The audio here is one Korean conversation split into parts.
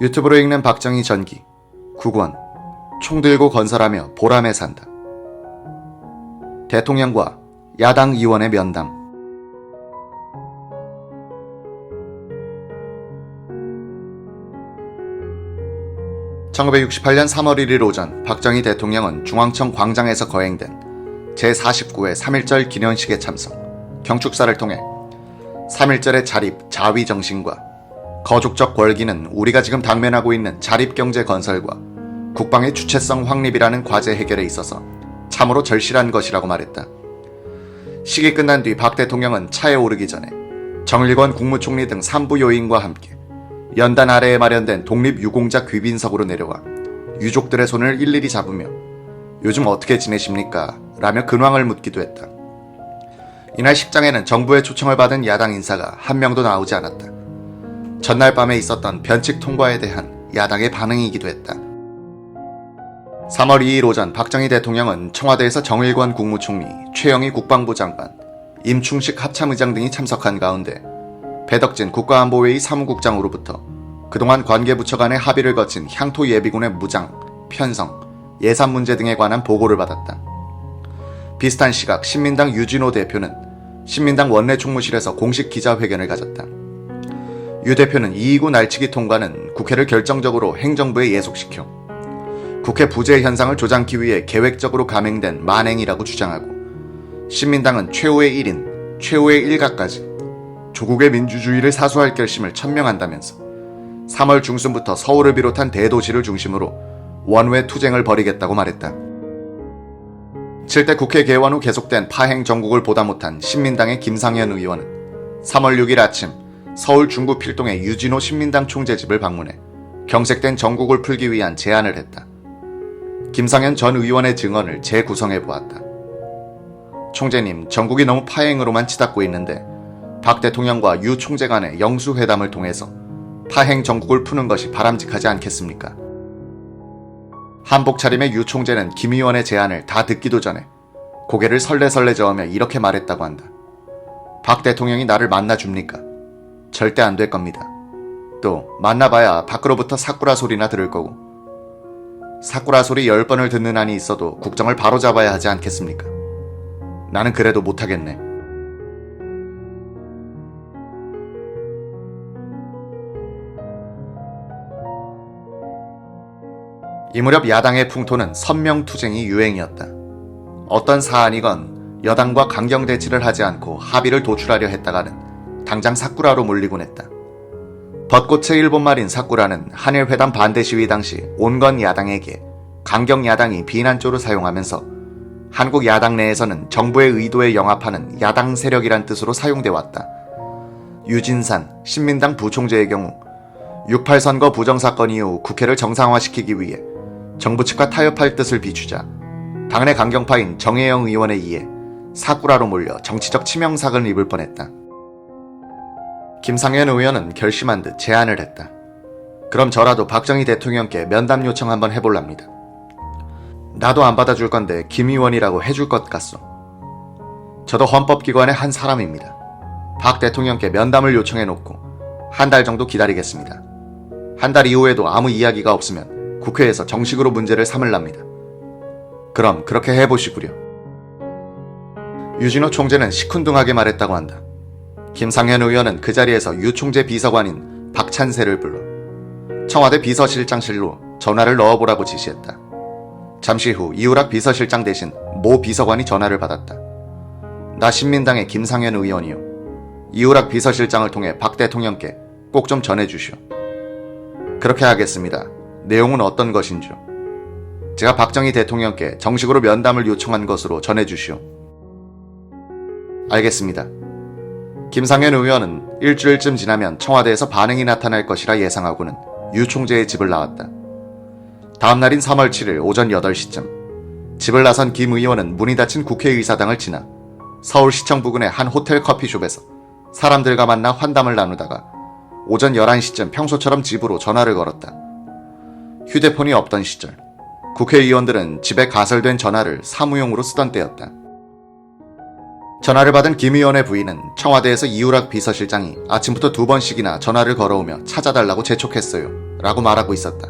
유튜브로 읽는 박정희 전기 9권 총 들고 건설하며 보람에 산다. 대통령과 야당 의원의 면담. (1968년 3월 1일) 오전 박정희 대통령은 중앙청 광장에서 거행된 제49회 3.1절 기념식에 참석, 경축사를 통해 3.1절의 자립, 자위 정신과 거족적 권기는 우리가 지금 당면하고 있는 자립경제 건설과 국방의 주체성 확립이라는 과제 해결에 있어서 참으로 절실한 것이라고 말했다. 식이 끝난 뒤 박 대통령은 차에 오르기 전에 정일권 국무총리 등 3부 요인과 함께 연단 아래에 마련된 독립유공자 귀빈석으로 내려와 유족들의 손을 일일이 잡으며 요즘 어떻게 지내십니까? 라며 근황을 묻기도 했다. 이날 식장에는 정부의 초청을 받은 야당 인사가 한 명도 나오지 않았다. 전날 밤에 있었던 변칙 통과에 대한 야당의 반응이기도 했다. 3월 2일 오전 박정희 대통령은 청와대에서 정일권 국무총리, 최영희 국방부 장관, 임충식 합참의장 등이 참석한 가운데 배덕진 국가안보회의 사무국장으로부터 그동안 관계부처 간의 합의를 거친 향토 예비군의 무장, 편성, 예산 문제 등에 관한 보고를 받았다. 비슷한 시각 신민당 유진호 대표는 신민당 원내 총무실에서 공식 기자회견을 가졌다. 유 대표는 229 날치기 통과는 국회를 결정적으로 행정부에 예속시켜 국회 부재 현상을 조장하기 위해 계획적으로 감행된 만행이라고 주장하고, 신민당은 최후의 1인, 최후의 일가까지 조국의 민주주의를 사수할 결심을 천명한다면서 3월 중순부터 서울을 비롯한 대도시를 중심으로 원외 투쟁을 벌이겠다고 말했다. 7대 국회 개원 후 계속된 파행 정국을 보다 못한 신민당의 김상현 의원은 3월 6일 아침 서울 중구 필동의 유진호 신민당 총재 집을 방문해 경색된 정국을 풀기 위한 제안을 했다. 김상현 전 의원의 증언을 재구성해 보았다. 총재님, 전국이 너무 파행으로만 치닫고 있는데 박 대통령과 유 총재 간의 영수회담을 통해서 파행 정국을 푸는 것이 바람직하지 않겠습니까? 한복 차림의 유 총재는 김 의원의 제안을 다 듣기도 전에 고개를 설레설레 저으며 이렇게 말했다고 한다. 박 대통령이 나를 만나줍니까? 절대 안 될 겁니다. 또 만나봐야 밖으로부터 사꾸라 소리나 들을 거고, 사꾸라 소리 10번을 듣는 한이 있어도 국정을 바로잡아야 하지 않겠습니까? 나는 그래도 못하겠네. 이 무렵 야당의 풍토는 선명투쟁이 유행이었다. 어떤 사안이건 여당과 강경대치를 하지 않고 합의를 도출하려 했다가는 당장 사꾸라로 몰리곤 했다. 벚꽃의 일본말인 사꾸라는 한일회담 반대 시위 당시 온건 야당에게 강경 야당이 비난조로 사용하면서 한국 야당 내에서는 정부의 의도에 영합하는 야당 세력이란 뜻으로 사용돼 왔다. 유진산 신민당 부총재의 경우 6.8 선거 부정사건 이후 국회를 정상화시키기 위해 정부 측과 타협할 뜻을 비추자 당내 강경파인 정혜영 의원에 의해 사꾸라로 몰려 정치적 치명상을 입을 뻔했다. 김상현 의원은 결심한 듯 제안을 했다. 그럼 저라도 박정희 대통령께 면담 요청 한번 해볼랍니다. 나도 안 받아줄 건데 김 의원이라고 해줄 것 같소. 저도 헌법기관의 한 사람입니다. 박 대통령께 면담을 요청해놓고 한 달 정도 기다리겠습니다. 한 달 이후에도 아무 이야기가 없으면 국회에서 정식으로 문제를 삼을랍니다. 그럼 그렇게 해보시구려. 유진호 총재는 시큰둥하게 말했다고 한다. 김상현 의원은 그 자리에서 유 총재 비서관인 박찬세를 불러 청와대 비서실장실로 전화를 넣어보라고 지시했다. 잠시 후 이우락 비서실장 대신 모 비서관이 전화를 받았다. 나 신민당의 김상현 의원이요. 이우락 비서실장을 통해 박 대통령께 꼭 좀 전해주시오. 그렇게 하겠습니다. 내용은 어떤 것인지요? 제가 박정희 대통령께 정식으로 면담을 요청한 것으로 전해주시오. 알겠습니다. 김상현 의원은 일주일쯤 지나면 청와대에서 반응이 나타날 것이라 예상하고는 유 총재의 집을 나왔다. 다음날인 3월 7일 오전 8시쯤 집을 나선 김 의원은 문이 닫힌 국회의사당을 지나 서울시청 부근의 한 호텔 커피숍에서 사람들과 만나 환담을 나누다가 오전 11시쯤 평소처럼 집으로 전화를 걸었다. 휴대폰이 없던 시절 국회의원들은 집에 가설된 전화를 사무용으로 쓰던 때였다. 전화를 받은 김 의원의 부인은 청와대에서 이우락 비서실장이 아침부터 2번씩이나 전화를 걸어오며 찾아달라고 재촉했어요 라고 말하고 있었다.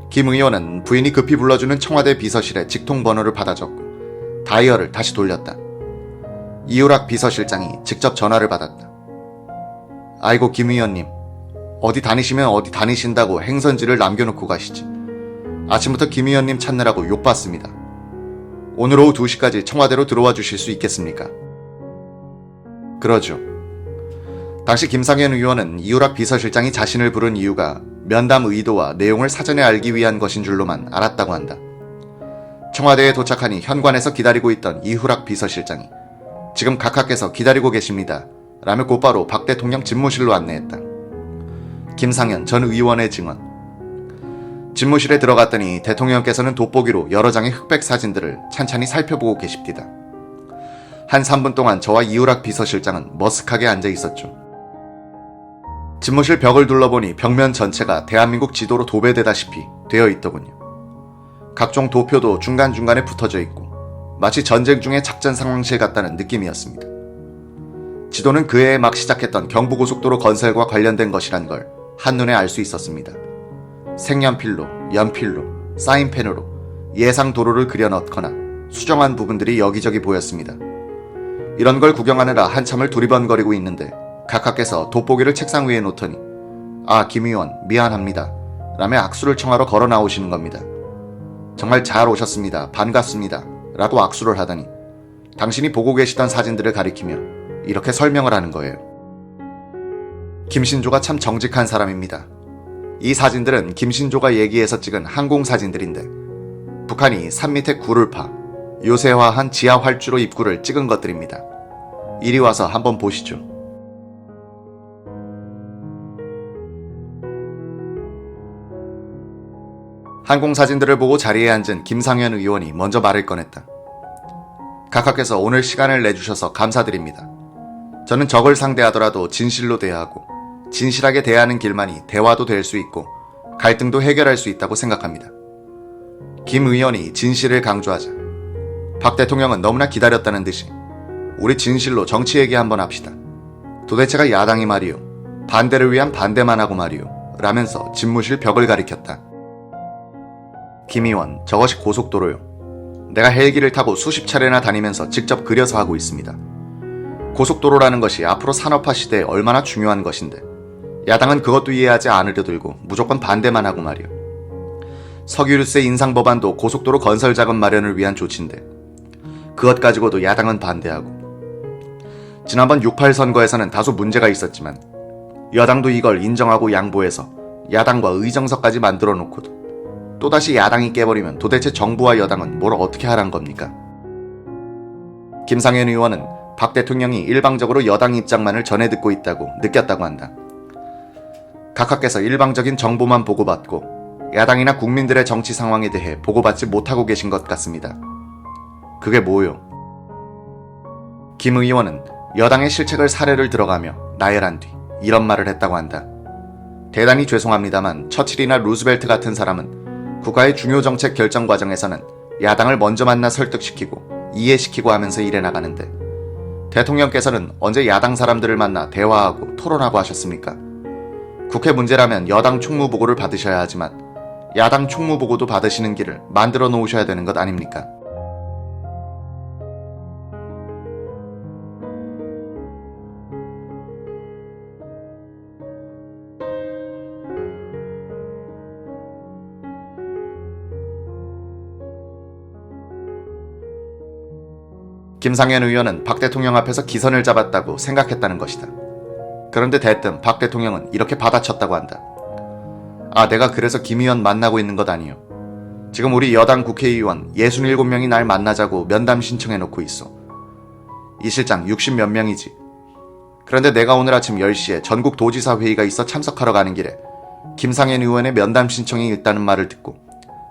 김 의원은 부인이 급히 불러주는 청와대 비서실의 직통번호를 받아 적고 다이얼을 다시 돌렸다. 이우락 비서실장이 직접 전화를 받았다. 아이고 김 의원님, 어디 다니시면 어디 다니신다고 행선지를 남겨놓고 가시지. 아침부터 김 의원님 찾느라고 욕받습니다. 오늘 오후 2시까지 청와대로 들어와 주실 수 있겠습니까? 그러죠. 당시 김상현 의원은 이우락 비서실장이 자신을 부른 이유가 면담 의도와 내용을 사전에 알기 위한 것인 줄로만 알았다고 한다. 청와대에 도착하니 현관에서 기다리고 있던 이우락 비서실장이 지금 각하께서 기다리고 계십니다 라며 곧바로 박 대통령 집무실로 안내했다. 김상현 전 의원의 증언. 집무실에 들어갔더니 대통령께서는 돋보기로 여러 장의 흑백 사진들을 찬찬히 살펴보고 계십니다. 한 3분 동안 저와 이우락 비서실장은 머쓱하게 앉아 있었죠. 집무실 벽을 둘러보니 벽면 전체가 대한민국 지도로 도배되다시피 되어 있더군요. 각종 도표도 중간중간에 붙어져 있고 마치 전쟁 중의 작전 상황실 같다는 느낌이었습니다. 지도는 그해 막 시작했던 경부고속도로 건설과 관련된 것이란 걸 한눈에 알 수 있었습니다. 색연필로, 연필로, 사인펜으로 예상 도로를 그려 넣거나 수정한 부분들이 여기저기 보였습니다. 이런 걸 구경하느라 한참을 두리번거리고 있는데 각하께서 돋보기를 책상 위에 놓더니 아, 김 의원 미안합니다 라며 악수를 청하러 걸어 나오시는 겁니다. 정말 잘 오셨습니다. 반갑습니다 라고 악수를 하더니 당신이 보고 계시던 사진들을 가리키며 이렇게 설명을 하는 거예요. 김신조가 참 정직한 사람입니다. 이 사진들은 김신조가 얘기해서 찍은 항공사진들인데 북한이 산 밑에 굴을 파 요새화한 지하 활주로 입구를 찍은 것들입니다. 이리 와서 한번 보시죠. 항공사진들을 보고 자리에 앉은 김상현 의원이 먼저 말을 꺼냈다. 각하께서 오늘 시간을 내주셔서 감사드립니다. 저는 적을 상대하더라도 진실로 대하고 진실하게 대하는 길만이 대화도 될 수 있고 갈등도 해결할 수 있다고 생각합니다. 김 의원이 진실을 강조하자 박 대통령은 너무나 기다렸다는 듯이 우리 진실로 정치 얘기 한번 합시다. 도대체가 야당이 말이요. 반대를 위한 반대만 하고 말이요. 라면서 집무실 벽을 가리켰다. 김 의원, 저것이 고속도로요. 내가 헬기를 타고 수십 차례나 다니면서 직접 그려서 하고 있습니다. 고속도로라는 것이 앞으로 산업화 시대에 얼마나 중요한 것인데 야당은 그것도 이해하지 않으려 들고 무조건 반대만 하고 말이요. 석유류세 인상 법안도 고속도로 건설 자금 마련을 위한 조치인데 그것 가지고도 야당은 반대하고 지난번 6.8 선거에서는 다소 문제가 있었지만 여당도 이걸 인정하고 양보해서 야당과 의정서까지 만들어 놓고도 또다시 야당이 깨버리면 도대체 정부와 여당은 뭘 어떻게 하란 겁니까? 김상현 의원은 박 대통령이 일방적으로 여당 입장만을 전해 듣고 있다고 느꼈다고 한다. 각하께서 일방적인 정보만 보고받고 야당이나 국민들의 정치 상황에 대해 보고받지 못하고 계신 것 같습니다. 그게 뭐요? 김 의원은 여당의 실책을 사례를 들어가며 나열한 뒤 이런 말을 했다고 한다. 대단히 죄송합니다만 처칠이나 루즈벨트 같은 사람은 국가의 중요 정책 결정 과정에서는 야당을 먼저 만나 설득시키고 이해시키고 하면서 일해 나가는데 대통령께서는 언제 야당 사람들을 만나 대화하고 토론하고 하셨습니까? 국회 문제라면 여당 총무보고를 받으셔야 하지만 야당 총무보고도 받으시는 길을 만들어 놓으셔야 되는 것 아닙니까? 김상현 의원은 박 대통령 앞에서 기선을 잡았다고 생각했다는 것이다. 그런데 대뜸 박 대통령은 이렇게 받아쳤다고 한다. 아, 내가 그래서 김 의원 만나고 있는 것 아니요. 지금 우리 여당 국회의원 67명이 날 만나자고 면담 신청해놓고 있어. 이 실장 60몇 명이지. 그런데 내가 오늘 아침 10시에 전국 도지사 회의가 있어 참석하러 가는 길에 김상현 의원의 면담 신청이 있다는 말을 듣고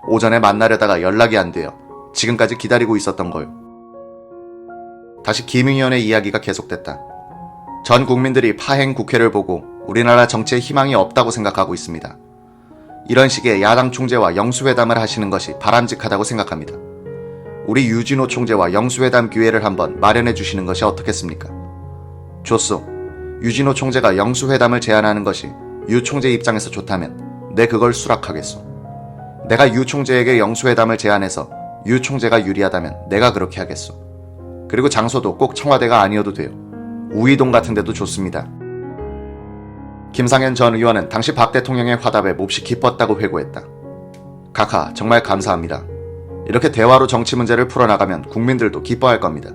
오전에 만나려다가 연락이 안 돼요. 지금까지 기다리고 있었던 거요. 다시 김 의원의 이야기가 계속됐다. 전 국민들이 파행 국회를 보고 우리나라 정치에 희망이 없다고 생각하고 있습니다. 이런 식의 야당 총재와 영수회담을 하시는 것이 바람직하다고 생각합니다. 우리 유진호 총재와 영수회담 기회를 한번 마련해 주시는 것이 어떻겠습니까? 좋소. 유진호 총재가 영수회담을 제안하는 것이 유 총재 입장에서 좋다면 내 그걸 수락하겠소. 내가 유 총재에게 영수회담을 제안해서 유 총재가 유리하다면 내가 그렇게 하겠소. 그리고 장소도 꼭 청와대가 아니어도 돼요. 우이동 같은 데도 좋습니다. 김상현 전 의원은 당시 박 대통령의 화답에 몹시 기뻤다고 회고했다. 각하, 정말 감사합니다. 이렇게 대화로 정치 문제를 풀어나가면 국민들도 기뻐할 겁니다.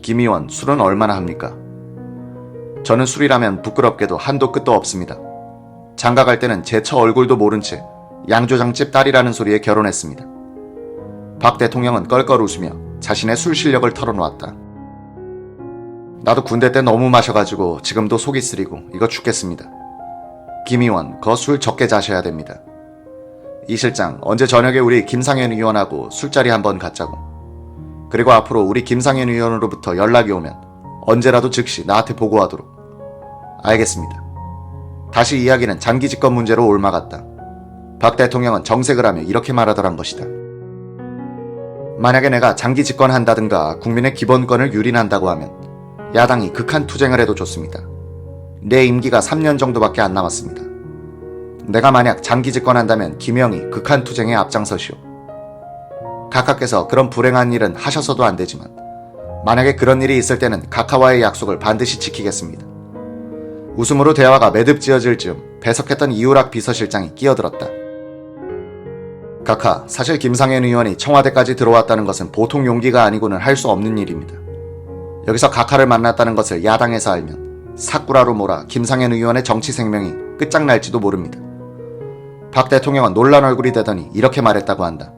김 의원, 술은 얼마나 합니까? 저는 술이라면 부끄럽게도 한도 끝도 없습니다. 장가 갈 때는 제 처 얼굴도 모른 채 양조장집 딸이라는 소리에 결혼했습니다. 박 대통령은 껄껄 웃으며 자신의 술 실력을 털어놓았다. 나도 군대 때 너무 마셔가지고 지금도 속이 쓰리고 이거 죽겠습니다. 김 의원, 거 술 적게 자셔야 됩니다. 이 실장, 언제 저녁에 우리 김상현 의원하고 술자리 한번 갖자고. 그리고 앞으로 우리 김상현 의원으로부터 연락이 오면 언제라도 즉시 나한테 보고하도록. 알겠습니다. 다시 이야기는 장기 집권 문제로 옮아갔다. 박 대통령은 정색을 하며 이렇게 말하더란 것이다. 만약에 내가 장기 집권한다든가 국민의 기본권을 유린한다고 하면 야당이 극한 투쟁을 해도 좋습니다. 내 임기가 3년 정도밖에 안 남았습니다. 내가 만약 장기 집권한다면 김영희 극한 투쟁에 앞장서시오. 각하께서 그런 불행한 일은 하셔서도 안 되지만 만약에 그런 일이 있을 때는 각하와의 약속을 반드시 지키겠습니다. 웃음으로 대화가 매듭지어질 즈음 배석했던 이우락 비서실장이 끼어들었다. 각하, 사실 김상현 의원이 청와대까지 들어왔다는 것은 보통 용기가 아니고는 할 수 없는 일입니다. 여기서 각하를 만났다는 것을 야당에서 알면 사꾸라로 몰아 김상현 의원의 정치 생명이 끝장날지도 모릅니다. 박 대통령은 놀란 얼굴이 되더니 이렇게 말했다고 한다.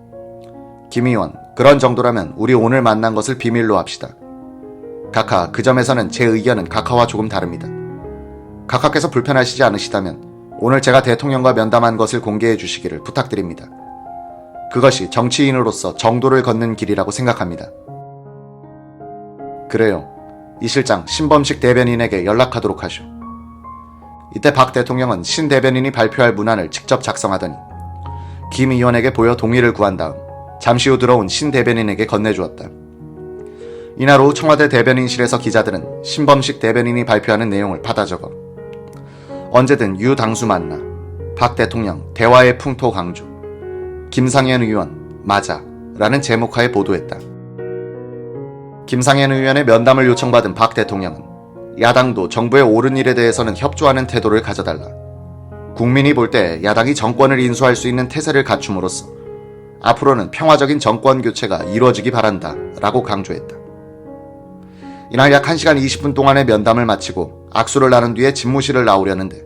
김 의원, 그런 정도라면 우리 오늘 만난 것을 비밀로 합시다. 각하, 그 점에서는 제 의견은 각하와 조금 다릅니다. 각하께서 불편하시지 않으시다면 오늘 제가 대통령과 면담한 것을 공개해 주시기를 부탁드립니다. 그것이 정치인으로서 정도를 걷는 길이라고 생각합니다. 그래요. 이 실장, 신범식 대변인에게 연락하도록 하시오. 이때 박 대통령은 신 대변인이 발표할 문안을 직접 작성하더니 김 의원에게 보여 동의를 구한 다음 잠시 후 들어온 신 대변인에게 건네주었다. 이날 오후 청와대 대변인실에서 기자들은 신범식 대변인이 발표하는 내용을 받아 적어 언제든 유 당수 만나, 박 대통령 대화의 풍토 강조, 김상현 의원 맞아 라는 제목하에 보도했다. 김상현 의원의 면담을 요청받은 박 대통령은 야당도 정부의 옳은 일에 대해서는 협조하는 태도를 가져달라. 국민이 볼 때 야당이 정권을 인수할 수 있는 태세를 갖춤으로써 앞으로는 평화적인 정권 교체가 이루어지기 바란다 라고 강조했다. 이날 약 1시간 20분 동안의 면담을 마치고 악수를 나눈 뒤에 집무실을 나오려는데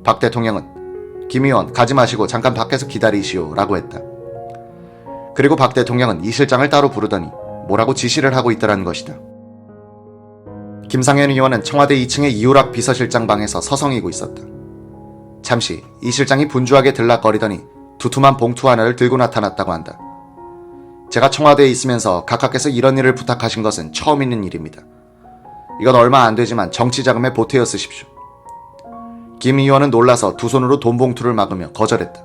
박 대통령은 김 의원 가지 마시고 잠깐 밖에서 기다리시오 라고 했다. 그리고 박 대통령은 이 실장을 따로 부르더니 뭐라고 지시를 하고 있더라는 것이다. 김상현 의원은 청와대 2층의 이우락 비서실장 방에서 서성이고 있었다. 잠시 이 실장이 분주하게 들락거리더니 두툼한 봉투 하나를 들고 나타났다고 한다. 제가 청와대에 있으면서 각하께서 이런 일을 부탁하신 것은 처음 있는 일입니다. 이건 얼마 안 되지만 정치 자금에 보태어 쓰십시오. 김 의원은 놀라서 두 손으로 돈 봉투를 막으며 거절했다.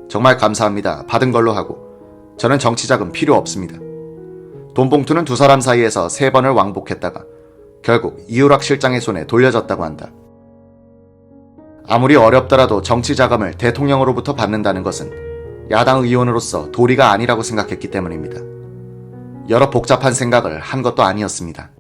정말 감사합니다. 받은 걸로 하고 저는 정치 자금 필요 없습니다. 돈 봉투는 두 사람 사이에서 3번을 왕복했다가 결국 이우락 실장의 손에 돌려졌다고 한다. 아무리 어렵더라도 정치 자금을 대통령으로부터 받는다는 것은 야당 의원으로서 도리가 아니라고 생각했기 때문입니다. 여러 복잡한 생각을 한 것도 아니었습니다.